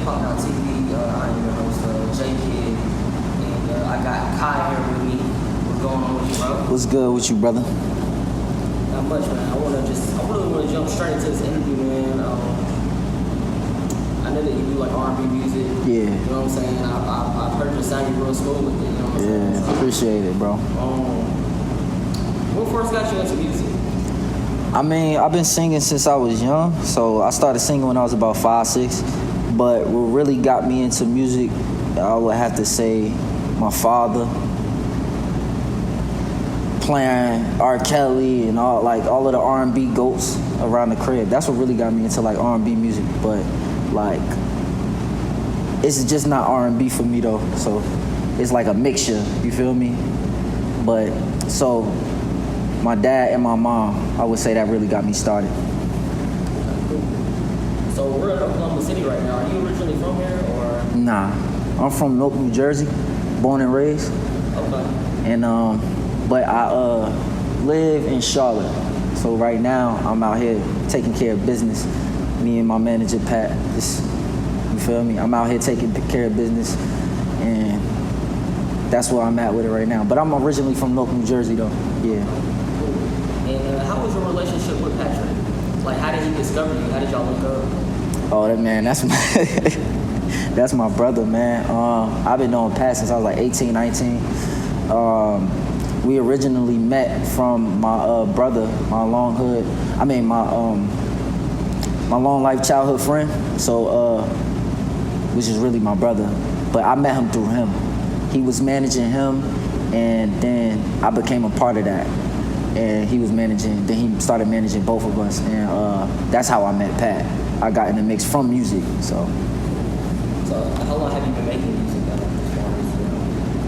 Hop Now TV. I'm your host, Jaykid, and I got Kaii here with me. What's going on with you, bro? What's good with you, brother? Not much, man. I really want to jump straight into this interview, man. I know that you do like R&B music. Yeah. You know what I'm saying? I've heard you sound real smooth with it. You know what I'm saying? Yeah, appreciate it, bro. What first got you into music? I mean, I've been singing since I was young. So I started singing when I was about 5, 6. But what really got me into music, I would have to say my father playing R. Kelly and all of the R&B goats around the crib. That's what really got me into like R&B music. But like, it's just not R&B for me though. So it's like a mixture. You feel me? But so my dad and my mom, I would say that really got me started. So we're in Oklahoma City right now. Are you originally from here or? Nah, I'm from Newark, New Jersey, born and raised. Okay. And but I live in Charlotte. So right now I'm out here taking care of business. Me and my manager Pat, you feel me? I'm out here taking care of business, and that's where I'm at with it right now. But I'm originally from Newark, New Jersey though. Yeah. And how was your relationship with Patrick? Like, how did he discover you? How did y'all link up? Oh, that man, that's my brother, man. I've been knowing Pat since I was like 18, 19. We originally met from my brother, my long life childhood friend. So, which is really my brother. But I met him through him. He was managing him, and then I became a part of that. And he was managing, then he started managing both of us. And that's how I met Pat. I got in the mix from music, so. So how long have you been making music now?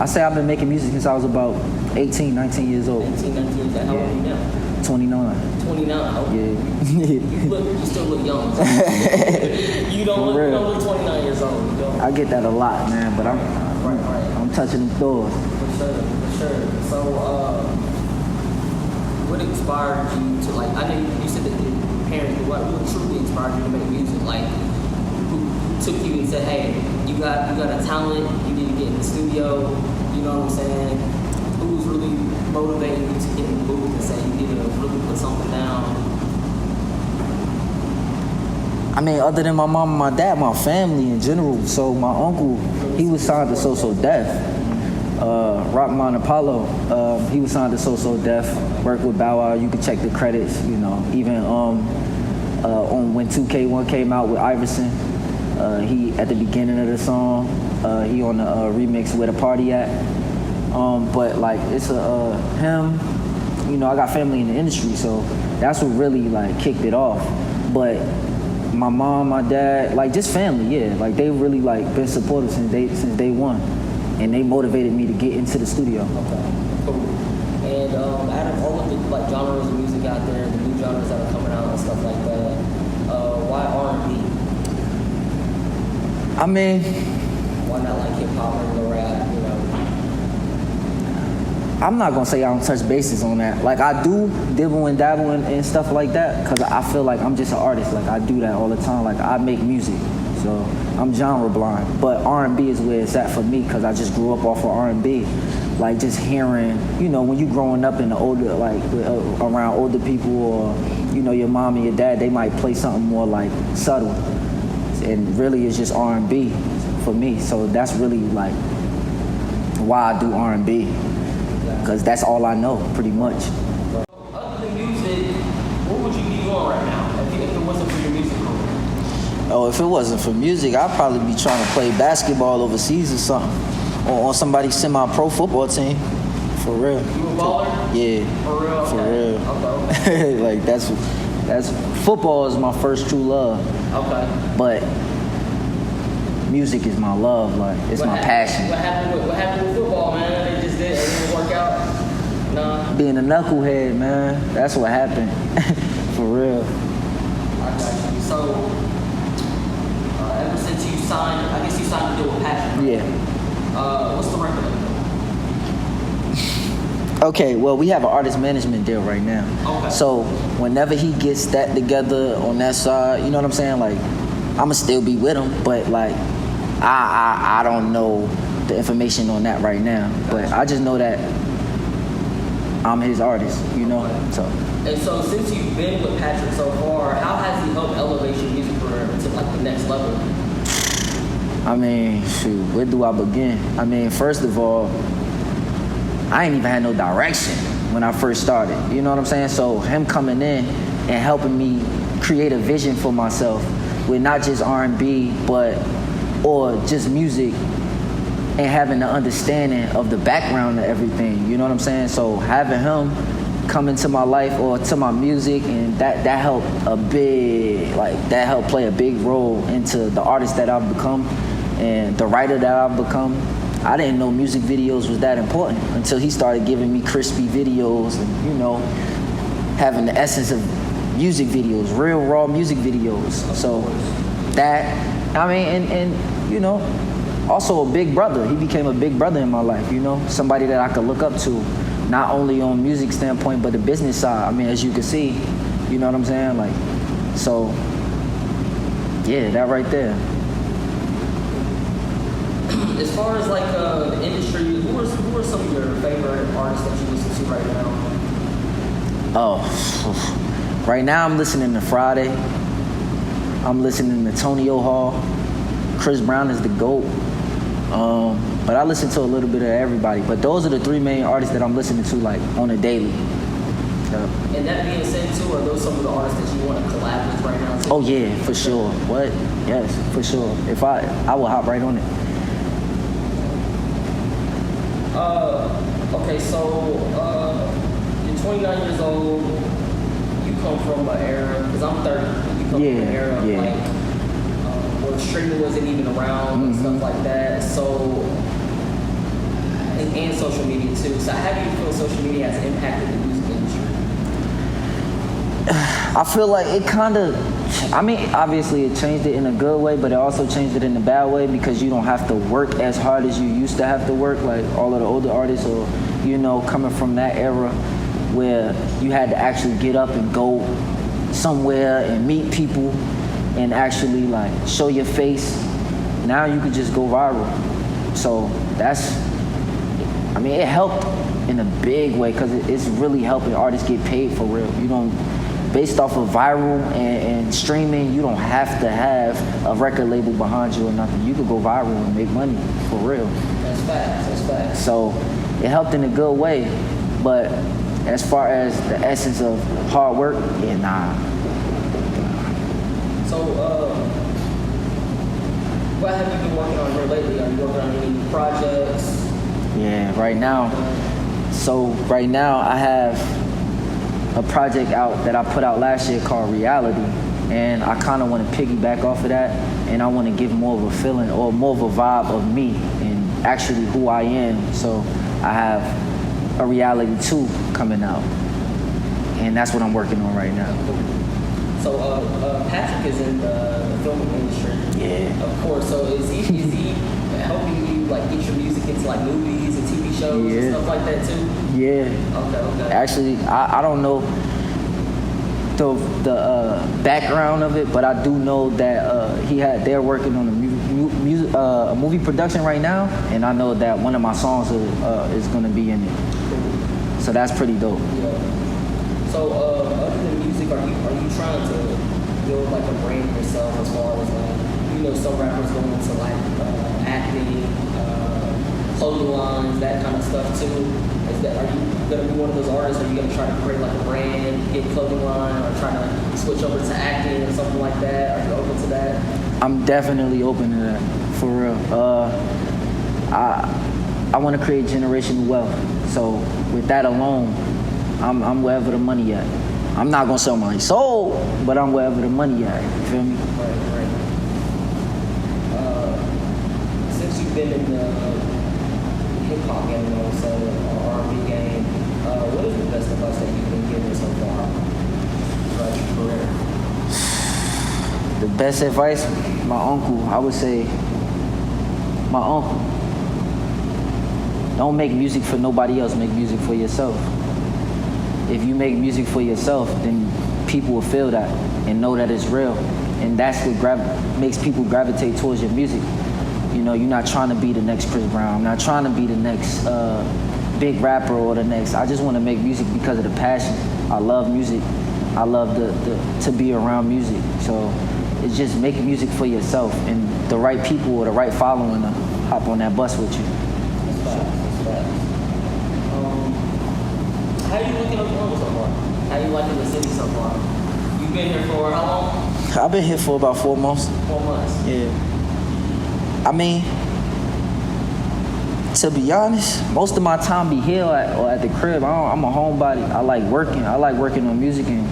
I say I've been making music since I was about 18, 19 years old. 18, 19 years old. How old are you now? 29. 29? Oh. Yeah. you still look young. you don't look 29 years old. You don't. I get that a lot, man, but I'm touching the doors. For sure. So, what inspired you to, like, I know you said that your parents, but what truly inspired you to make music? Like, who took you and said, hey, you got a talent, you need to get in the studio, you know what I'm saying? Who was really motivating you to get in the booth and say you need to really put something down? I mean, other than my mom and my dad, my family in general. So my uncle, he was signed to So Def. Rockman Apollo, he was signed to So Def, worked with Bow Wow. You can check the credits, you know. Even on when 2K1 came out with Iverson, he at the beginning of the song, he on the remix Where the Party At. But like it's him, you know. I got family in the industry, so that's what really like kicked it off. But my mom, my dad, like just family, yeah. Like they really like been supportive since day one. And they motivated me to get into the studio. Okay, cool. And out of all of the like genres of music out there, the new genres that are coming out and stuff like that, why R&B? I mean, why not like hip hop or the rap? You know. I'm not gonna say I don't touch bases on that. Like I do dibble and dabble and stuff like that, cause I feel like I'm just an artist. Like I do that all the time. Like I make music. So I'm genre blind, but R&B is where it's at for me because I just grew up off of R&B. Like just hearing, you know, when you growing up in the older, like around older people or, you know, your mom and your dad, they might play something more like subtle. And really it's just R&B for me. So that's really like why I do R&B, because that's all I know pretty much. Other than music, what would you be doing right now if it wasn't for your music career? Oh, if it wasn't for music, I'd probably be trying to play basketball overseas or something. Or on somebody's semi-pro football team. For real. You a baller? Yeah. For real? For Okay. real. Okay. Like that's football is my first true love. Okay. But music is my love, like it's my passion. What happened with football, man? It didn't work out? Nah. Being a knucklehead, man. That's what happened. For real. I got you. So ever since you signed, I guess you signed a deal with Passion. Right? Yeah. What's the record? Okay, well, we have an artist management deal right now. Okay. So whenever he gets that together on that side, you know what I'm saying? Like, I'ma still be with him, but like I don't know the information on that right now. But I just know that I'm his artist, you know. So. And so since you've been with Patrick so far, how has he helped elevate your music career to like the next level? I mean, shoot, where do I begin? I mean, first of all, I ain't even had no direction when I first started. You know what I'm saying? So him coming in and helping me create a vision for myself with not just R&B, or just music, and having the understanding of the background of everything. You know what I'm saying? So having him come into my life or to my music, and that helped play a big role into the artist that I've become and the writer that I've become. I didn't know music videos was that important until he started giving me crispy videos and, you know, having the essence of music videos, real raw music videos. So that, I mean, and you know, also a big brother. He became a big brother in my life, you know, somebody that I could look up to, not only on music standpoint, but the business side. I mean, as you can see, you know what I'm saying? Like, so, yeah, that right there. As far as like the industry, who are some of your favorite artists that you listen to right now? Oh, right now I'm listening to Friday. I'm listening to Tony Hall. Chris Brown is the GOAT. But I listen to a little bit of everybody. But those are the three main artists that I'm listening to like on a daily. Yeah. And that being said too, are those some of the artists that you want to collab with right now too? Oh yeah, for sure. What? Yes, for sure. If I will hop right on it. Okay, so you're 29 years old. You come from an era, because I'm 30. You come from an era of like where streaming wasn't even around and stuff like that. So and social media too. So how do you feel social media has impacted the music industry? I feel like it kind of, I mean, obviously it changed it in a good way, but it also changed it in a bad way because you don't have to work as hard as you used to have to work, like all of the older artists, or, you know, coming from that era where you had to actually get up and go somewhere and meet people and actually like show your face. Now you could just go viral. So that's, I mean, it helped in a big way because it's really helping artists get paid for real. You don't, based off of viral and streaming, you don't have to have a record label behind you or nothing. You could go viral and make money for real. That's facts, that's facts. So it helped in a good way, but as far as the essence of hard work, yeah, nah. So, what have you been working on here lately? Are you working on any new projects? Yeah, right now. So right now I have a project out that I put out last year called Reality, and I kind of want to piggyback off of that, and I want to give more of a feeling or more of a vibe of me and actually who I am. So I have a Reality 2 coming out, and that's what I'm working on right now. So Patrick is in the film industry. Yeah. Of course. So is he helping you like get your music into like movies and TV shows and stuff like that too? Yeah. Okay. Actually, I don't know the background of it, but I do know that they're working on a movie production right now, and I know that one of my songs is going to be in it. So that's pretty dope. Yeah. So other than music, are you trying to build like a brand for yourself as far as like, you know, some rappers go into like acting, clothing lines, that kind of stuff too? Are you gonna be one of those artists? Are you gonna try to create like a brand, get clothing line, or try to switch over to acting or something like that? Are you open to that? I'm definitely open to that, for real. I want to create generational wealth. So with that alone, I'm wherever the money at. I'm not gonna sell my soul, but I'm wherever the money at. You feel me? Right. Since you've been in the hip hop game, I would say, or R&B game, what is the best advice that you've been given so far throughout your career? The best advice, my uncle. I would say, my uncle. Don't make music for nobody else. Make music for yourself. If you make music for yourself, then people will feel that and know that it's real. and that's what makes people gravitate towards your music. You know, you're not trying to be the next Chris Brown. I'm not trying to be the next big rapper or the next. I just want to make music because of the passion. I love music. I love to be around music. So it's just making music for yourself and the right people or the right following to hop on that bus with you. That's facts. How are you looking at Oklahoma so far? How you liking the city so far? You've been here for how long? I've been here for about 4 months. 4 months. Yeah. I mean, to be honest, most of my time be here or at the crib. I'm a homebody. I like working. I like working on music and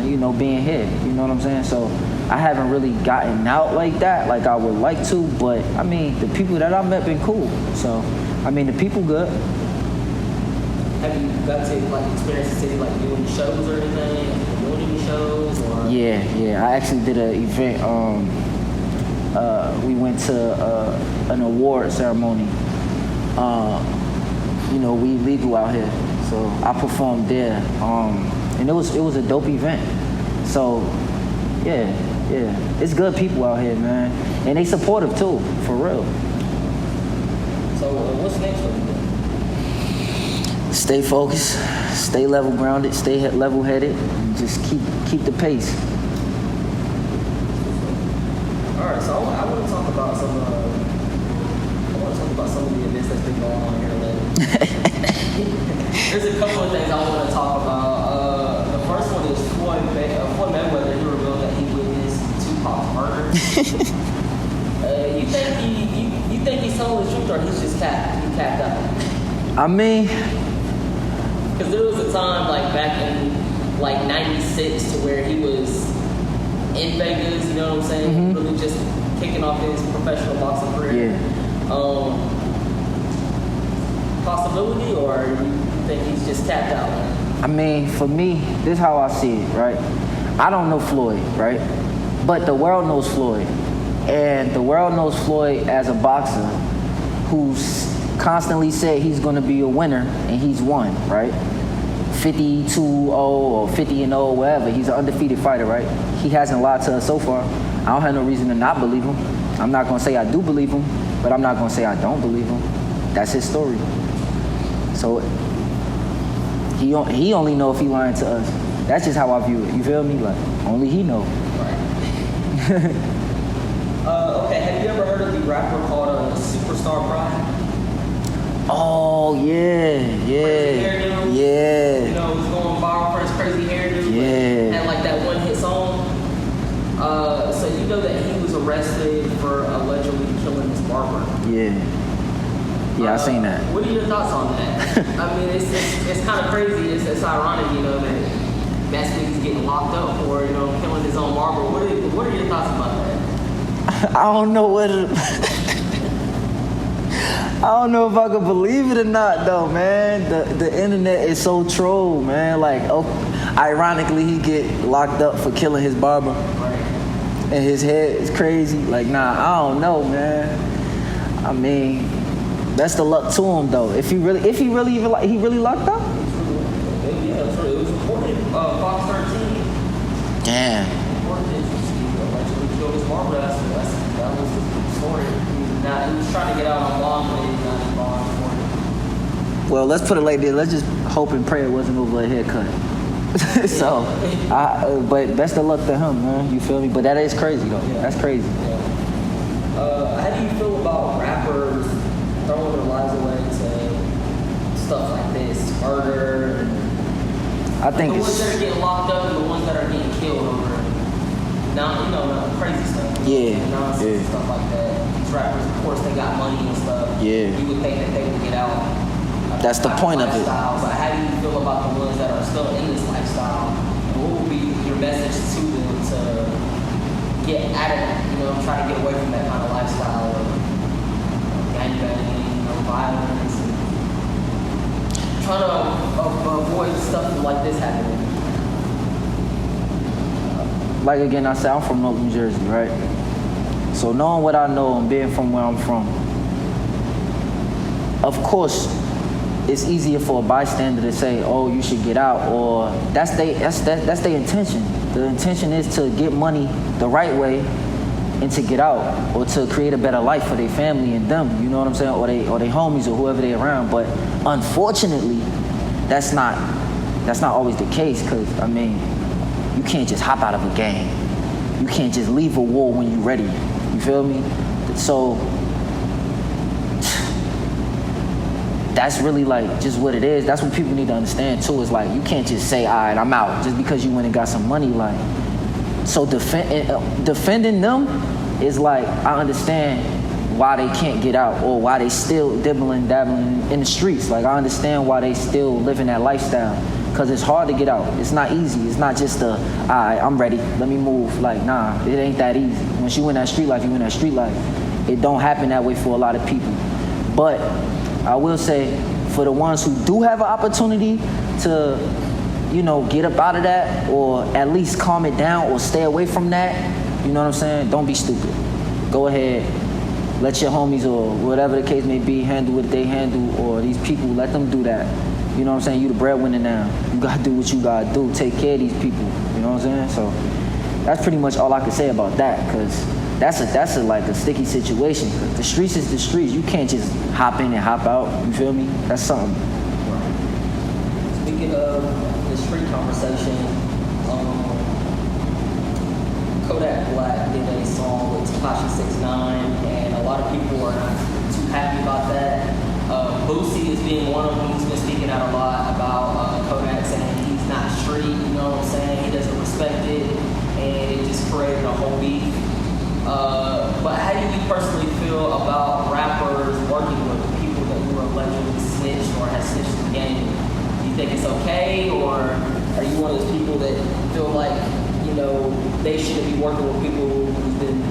you know, being here. You know what I'm saying? So I haven't really gotten out like that, like I would like to. But I mean, the people that I met been cool. So I mean, the people good. Have you got to like experience the city, like doing shows or anything? Have you doing any shows? Or? Yeah. I actually did an event. We went to an award ceremony. You know, we legal out here, so I performed there. And it was a dope event. So yeah, it's good people out here, man, and they supportive too, for real. So what's next for you? Stay focused, stay level grounded, stay level headed, and just keep the pace. All right, so I want to talk about some of the events that's been going on here lately. There's a couple of things I want to talk about. The first one is Floyd Mayweather. He revealed that he witnessed Tupac's murder. You think he's telling the truth, or he's just capped out? I mean, because there was a time like back in like '96 to where he was in Vegas, you know what I'm saying? Really just kicking off his professional boxing career. Yeah. Possibility, or you think he's just tapped out? I mean, for me, this is how I see it, right? I don't know Floyd, right? But the world knows Floyd. And the world knows Floyd as a boxer who's constantly said he's going to be a winner, and he's won, right? 52-0 or 50-0, whatever. He's an undefeated fighter, right? He hasn't lied to us so far. I don't have no reason to not believe him. I'm not going to say I do believe him, but I'm not going to say I don't believe him. That's his story. So he only know if he lying to us. That's just how I view it. You feel me? Like, only he know. Right. Okay, have you ever heard of the rapper called Superstar Pride? Oh, yeah. Crazy hairdo. Yeah. You know, he was going viral for his crazy hairdo. Yeah. Had like that one hit song. So you know that he was arrested for allegedly killing his barber. Yeah. Yeah, I seen that. What are your thoughts on that? I mean, it's kind of crazy. It's ironic, you know, that that's when he's getting locked up for, you know, killing his own barber. What are your thoughts about that? I don't know whether I don't know if I can believe it or not, though, man. The internet is so troll, man. Like, ironically, he get locked up for killing his barber, Right. and his head is crazy. Like, nah, I don't know, man. I mean, best of luck to him, though. If he really locked up. Yeah, true. It was reported Fox 13. Damn. Reported that he allegedly killed his barber. That was the story. Now he was trying to get out on bond, but he's not in bond for it. Well, let's put it like this. Let's just hope and pray it wasn't over a haircut. So, but best of luck to him, man. You feel me? But that is crazy, though. Yeah. That's crazy. Yeah. How do you feel about rappers throwing their lives away to stuff like this, murder? I think the it's ones that are getting locked up and the ones that are getting killed over crazy stuff. Yeah. Nonsense Yeah. stuff like that. These rappers, of course, they got money and stuff. Yeah. You would think that they would get out. That's the point of it. But how do you feel about the ones that are still in this lifestyle? And what would be your message to them to get out of it? You know, try to get away from that kind of lifestyle of gangbanging, violence, and trying to avoid stuff like this happening. like again, I said I'm from North New Jersey, right? So knowing what I know and being from where I'm from, of course, it's easier for a bystander to say, "Oh, you should get out," or that's their intention. The intention is to get money the right way and to get out or to create a better life for their family and them, you know what I'm saying? Or they homies or whoever they around. But unfortunately, that's not always the case, because I mean, you can't just hop out of a gang. You can't just leave a war when you're ready. You feel me? So that's really like just what it is. That's what people need to understand too. Is like, you can't just say, all right, I'm out just because you went and got some money. Like, so defending them is like, I understand why they can't get out or why they still dabbling in the streets. Like, I understand why they still living that lifestyle, because it's hard to get out. It's not easy. It's not just all right, I'm ready, let me move. Like, nah, it ain't that easy. Once you in that street life, you in that street life. It don't happen that way for a lot of people. But I will say, for the ones who do have an opportunity to, you know, get up out of that or at least calm it down or stay away from that, you know what I'm saying? Don't be stupid. Go ahead, let your homies or whatever the case may be handle what they handle, or these people, let them do that. You know what I'm saying? You the breadwinner now. You gotta do what you gotta do. Take care of these people. You know what I'm saying? So that's pretty much all I can say about that, because that's a like a sticky situation. Cause the streets is the streets. You can't just hop in and hop out. You feel me? That's something. Speaking of the street conversation, Kodak Black did a song with Tekashi 6ix9ine, and a lot of people are not too happy about that. Boosie is being one of them. He's been speaking out a lot about Kodak, saying he's not street, you know what I'm saying? He doesn't respect it, and it just created a whole beef. But how do you personally feel about rappers working with people that were allegedly snitched or have snitched in the game? Do you think it's okay, or are you one of those people that feel like, you know, they shouldn't be working with people who've been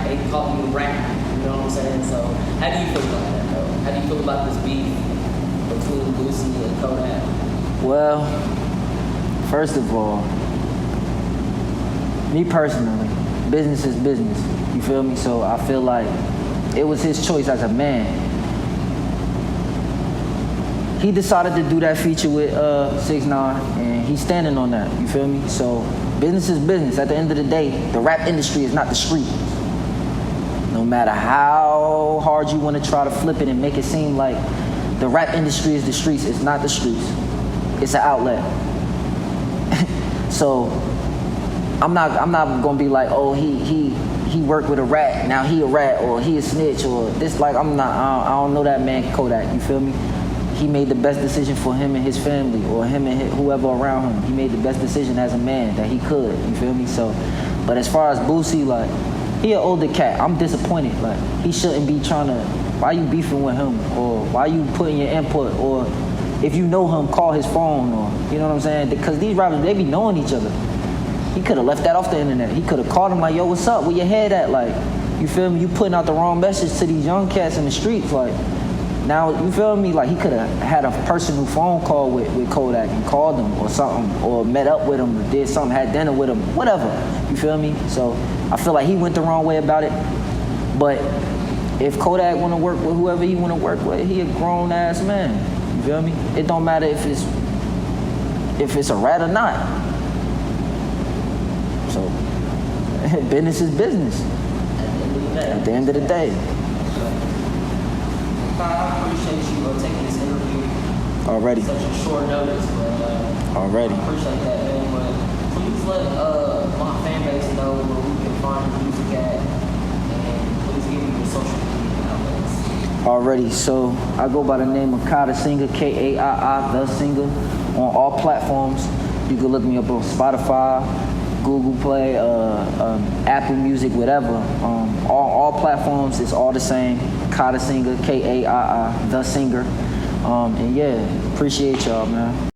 they call you rap, you know what I'm saying? So how do you feel about that, though? How do you feel about this beef between Boosie and Kodak? Well, first of all, me personally, business is business. You feel me? So I feel like it was his choice as a man. He decided to do that feature with 6ix9ine, and he's standing on that. You feel me? So business is business. At the end of the day, the rap industry is not the street. No matter how hard you want to try to flip it and make it seem like the rap industry is the streets, it's not the streets. It's an outlet. So I'm not gonna be like, oh, he worked with a rat, now he a rat, or he a snitch, or this. Like, I don't know that man Kodak. You feel me? He made the best decision for him and his family, or him and whoever around him. He made the best decision as a man that he could. You feel me? So, but as far as Boosie, like, he an older cat. I'm disappointed. Like, he shouldn't be trying to. Why you beefing with him, or why you putting your input, or if you know him, call his phone, or you know what I'm saying? Because these rappers, they be knowing each other. He could have left that off the internet. He could have called him like, yo, what's up? Where your head at? Like, you feel me? You putting out the wrong message to these young cats in the streets. Like, now, you feel me? Like, he could have had a personal phone call with Kodak and called him or something, or met up with him, or did something, had dinner with him, whatever. You feel me? So I feel like he went the wrong way about it. But if Kodak want to work with whoever he want to work with, he a grown ass man. You feel me? It don't matter if it's a rat or not. So business is business. At the end of the day. I appreciate you taking this interview. Already. Such a short notice, but already. I appreciate that, man. But please let my fan base know where we can find the music at, and please give me your social media outlets. Already. So I go by the name of Kaii the Singer, Kaii the Singer, on all platforms. You can look me up on Spotify, Google Play, Apple Music, whatever. All platforms, it's all the same. Kaii the Singer, Kaii the Singer. And yeah, appreciate y'all, man.